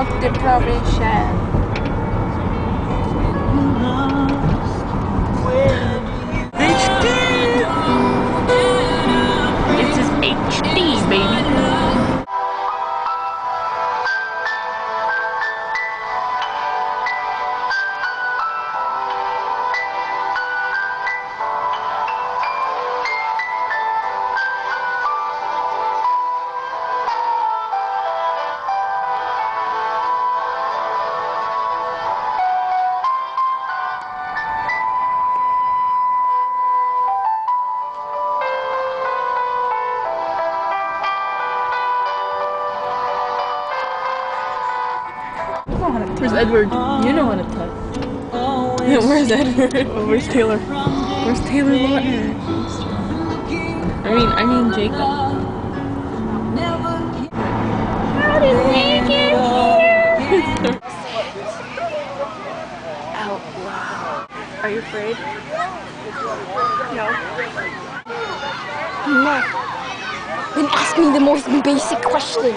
of deprivation. HD! This is HD, baby. Where's Edward? You know how to touch. Yeah, where's Edward? Oh, where's Taylor? Where's Taylor Lautner? I mean Jacob. How did we get here? Out loud. Are you afraid? No. No. Then ask me the most basic question.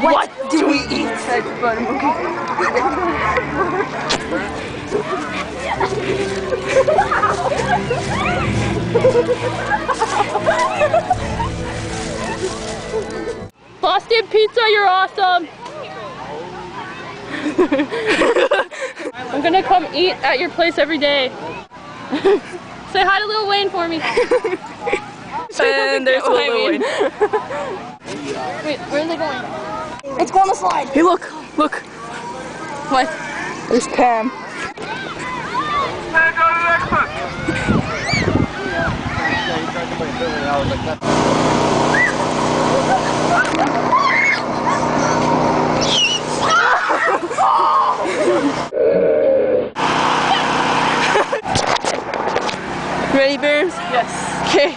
What do we eat? Boston Pizza, you're awesome! I'm gonna come eat at your place every day. Say hi to Lil Wayne for me. And there's Lil Wayne. Wait, where are they going? Let's go on the slide. Hey, look! Look! What? There's Pam. Ready, Bears? Yes. Okay.